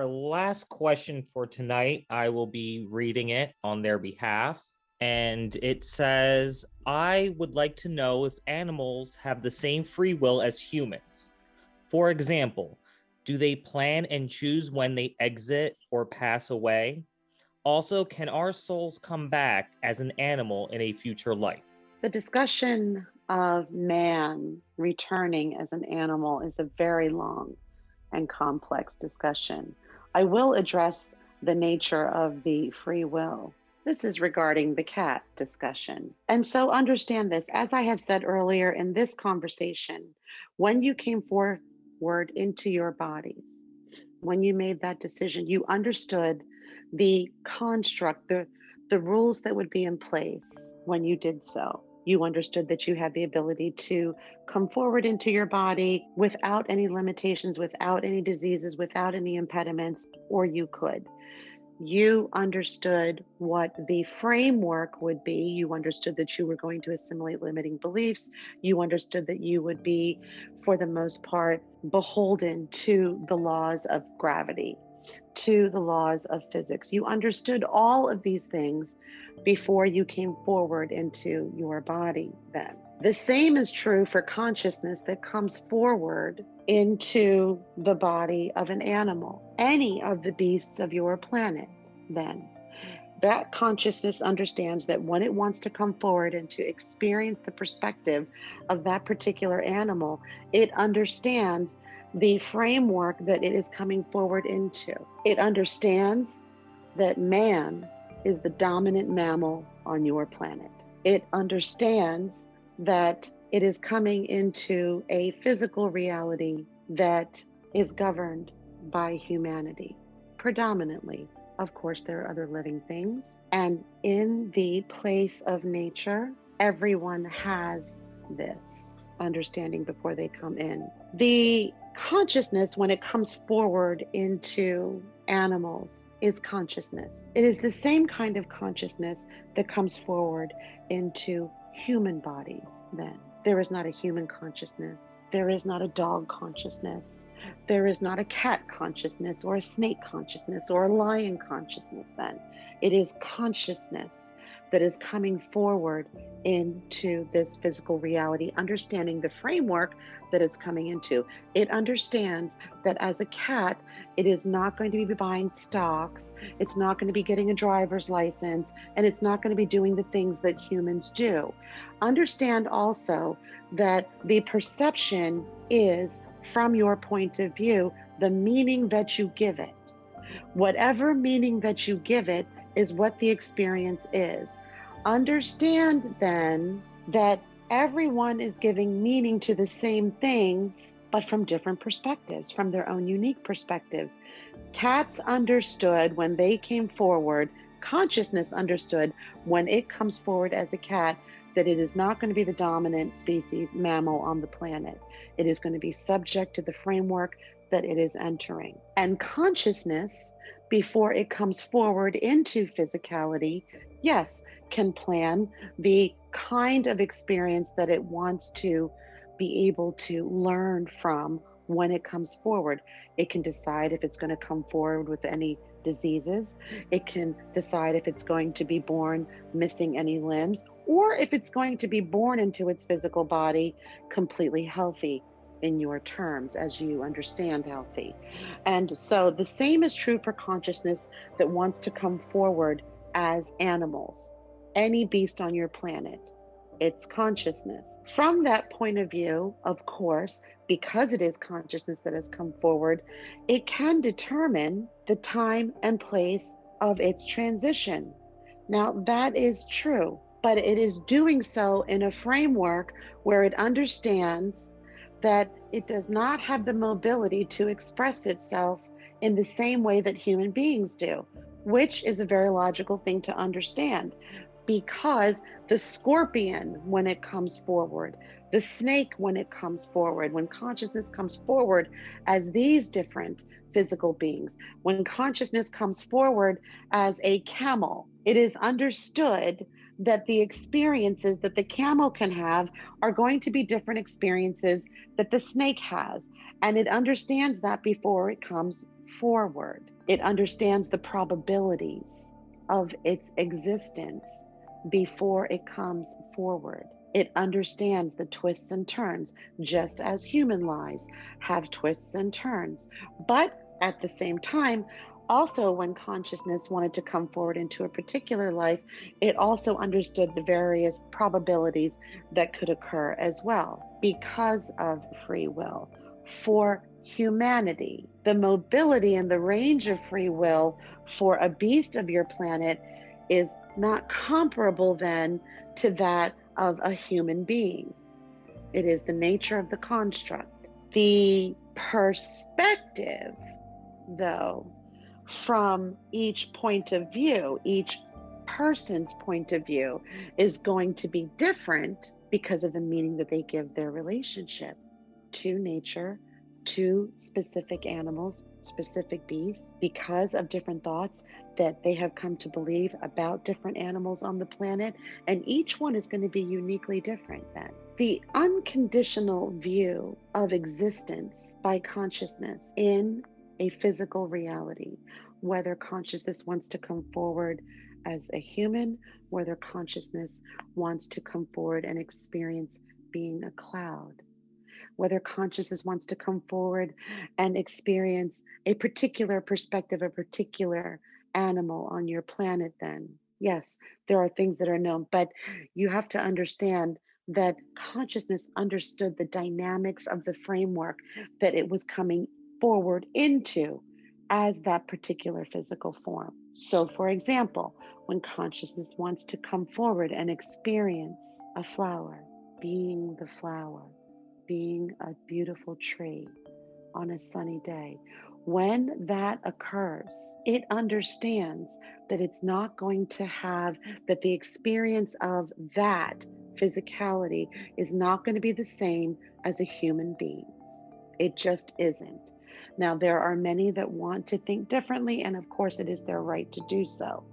our last question for tonight. I will be reading it on their behalf. And it says, I would like to know if animals have the same free will as humans. For example, do they plan and choose when they exit or pass away? Also, can our souls come back as an animal in a future life? The discussion of man returning as an animal is a very long and complex discussion. I will address the nature of the free will. This is regarding the cat discussion. And so understand this, as I have said earlier in this conversation, when you came forward into your bodies, when you made that decision, you understood the construct, the rules that would be in place when you did so. You understood that you had the ability to come forward into your body without any limitations, without any diseases, without any impediments, or you could. You understood what the framework would be. You understood that you were going to assimilate limiting beliefs. You understood that you would be, for the most part, beholden to the laws of gravity, to the laws of physics. You understood all of these things before you came forward into your body then. The same is true for consciousness that comes forward into the body of an animal, any of the beasts of your planet then. That consciousness understands that when it wants to come forward and to experience the perspective of that particular animal, it understands the framework that it is coming forward into. It understands that man is the dominant mammal on your planet. It understands that it is coming into a physical reality that is governed by humanity, predominantly. Of course, there are other living things. And in the place of nature, everyone has this understanding before they come in. The consciousness, when it comes forward into animals, is consciousness. It is the same kind of consciousness that comes forward into human bodies then. There is not a human consciousness. There is not a dog consciousness. There is not a cat consciousness or a snake consciousness or a lion consciousness then. It is consciousness that is coming forward into this physical reality, understanding the framework that it's coming into. It understands that as a cat, it is not going to be buying stocks, it's not going to be getting a driver's license, and it's not going to be doing the things that humans do. Understand also that the perception is, from your point of view, the meaning that you give it. Whatever meaning that you give it is what the experience is. Understand then that everyone is giving meaning to the same things, but from different perspectives, from their own unique perspectives. Cats understood when they came forward, consciousness understood when it comes forward as a cat, that it is not going to be the dominant species mammal on the planet. It is going to be subject to the framework that it is entering. And consciousness, before it comes forward into physicality, yes, can plan the kind of experience that it wants to be able to learn from when it comes forward. It can decide if it's going to come forward with any diseases. It can decide if it's going to be born missing any limbs, or if it's going to be born into its physical body completely healthy in your terms, as you understand healthy. And so the same is true for consciousness that wants to come forward as animals. Any beast on your planet, it's consciousness. From that point of view, of course, because it is consciousness that has come forward, it can determine the time and place of its transition. Now, that is true, but it is doing so in a framework where it understands that it does not have the mobility to express itself in the same way that human beings do, which is a very logical thing to understand. Because the scorpion, when it comes forward, the snake, when it comes forward, when consciousness comes forward as these different physical beings, when consciousness comes forward as a camel, it is understood that the experiences that the camel can have are going to be different experiences that the snake has. And it understands that before it comes forward. It understands the probabilities of its existence before it comes forward. It understands the twists and turns, just as human lives have twists and turns. But at the same time, also when consciousness wanted to come forward into a particular life, it also understood the various probabilities that could occur as well because of free will. For humanity, the mobility and the range of free will for a beast of your planet is not comparable then to that of a human being. It is the nature of the construct. The perspective, though, from each point of view, each person's point of view, is going to be different because of the meaning that they give their relationship to nature, to specific animals, specific beasts, because of different thoughts that they have come to believe about different animals on the planet. And each one is going to be uniquely different then. The unconditional view of existence by consciousness in a physical reality, whether consciousness wants to come forward as a human, whether consciousness wants to come forward and experience being a cloud, whether consciousness wants to come forward and experience a particular perspective, a particular animal on your planet, then yes, there are things that are known, but you have to understand that consciousness understood the dynamics of the framework that it was coming forward into as that particular physical form. So, for example, when consciousness wants to come forward and experience a flower, being the flower, being a beautiful tree on a sunny day, when that occurs, it understands that it's not going to have, that the experience of that physicality is not going to be the same as a human being's. It just isn't. Now, there are many that want to think differently, and of course, it is their right to do so.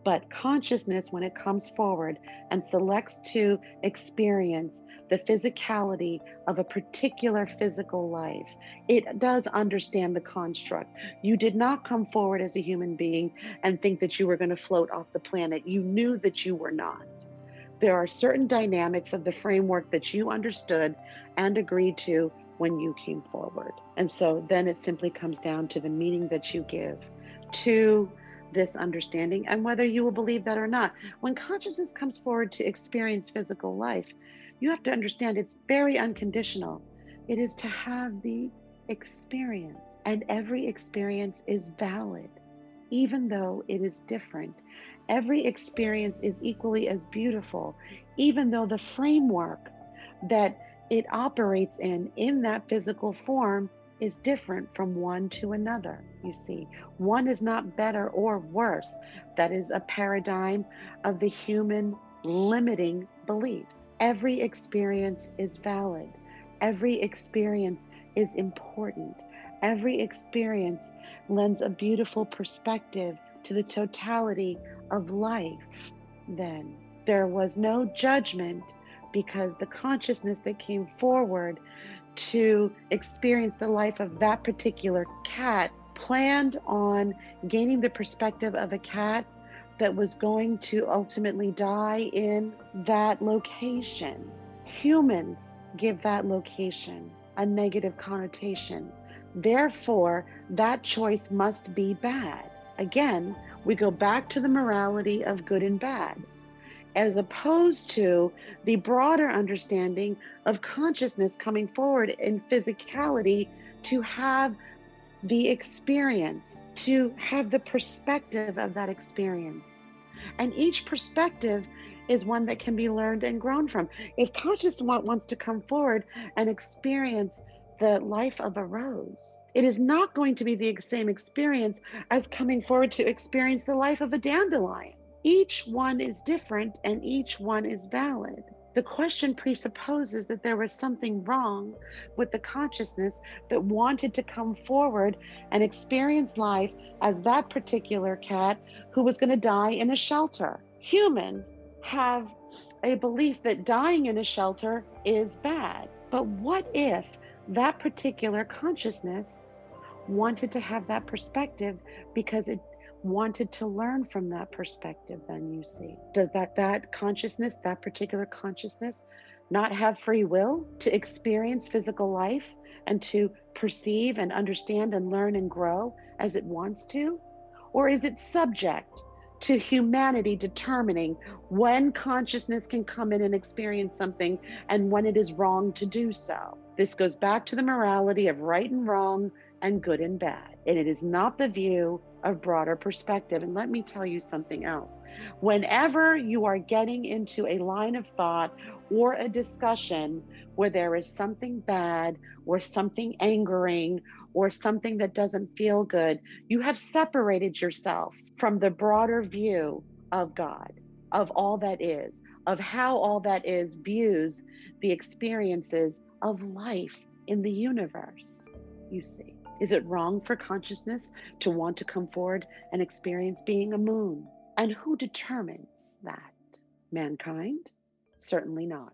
But consciousness, when it comes forward and selects to experience the physicality of a particular physical life, it does understand the construct. You did not come forward as a human being and think that you were going to float off the planet. You knew that you were not. There are certain dynamics of the framework that you understood and agreed to when you came forward. And so then it simply comes down to the meaning that you give to this understanding and whether you will believe that or not. When consciousness comes forward to experience physical life, you have to understand it's very unconditional. It is to have the experience, and every experience is valid, even though it is different. Every experience is equally as beautiful, even though the framework that it operates in that physical form is different from one to another. You see, one is not better or worse. That is a paradigm of the human limiting beliefs. Every experience is valid. Every experience is important. Every experience lends a beautiful perspective to the totality of life. Then there was no judgment, because the consciousness that came forward to experience the life of that particular cat planned on gaining the perspective of a cat that was going to ultimately die in that location. Humans give that location a negative connotation. Therefore, that choice must be bad. Again, we go back to the morality of good and bad, as opposed to the broader understanding of consciousness coming forward in physicality to have the experience, to have the perspective of that experience. And each perspective is one that can be learned and grown from. If consciousness wants to come forward and experience the life of a rose, it is not going to be the same experience as coming forward to experience the life of a dandelion. Each one is different and each one is valid. The question presupposes that there was something wrong with the consciousness that wanted to come forward and experience life as that particular cat who was going to die in a shelter. Humans have a belief that dying in a shelter is bad. But what if that particular consciousness wanted to have that perspective because it wanted to learn from that perspective. Then you see, does that consciousness, that particular consciousness, not have free will to experience physical life and to perceive and understand and learn and grow as it wants to? Or is it subject to humanity determining when consciousness can come in and experience something and when it is wrong to do so? This goes back to the morality of right and wrong and good and bad. And it is not the view of broader perspective. And let me tell you something else. Whenever you are getting into a line of thought or a discussion where there is something bad or something angering or something that doesn't feel good, you have separated yourself from the broader view of God, of all that is, of how all that is views the experiences of life in the universe. You see, is it wrong for consciousness to want to come forward and experience being a moon? And who determines that? Mankind? Certainly not.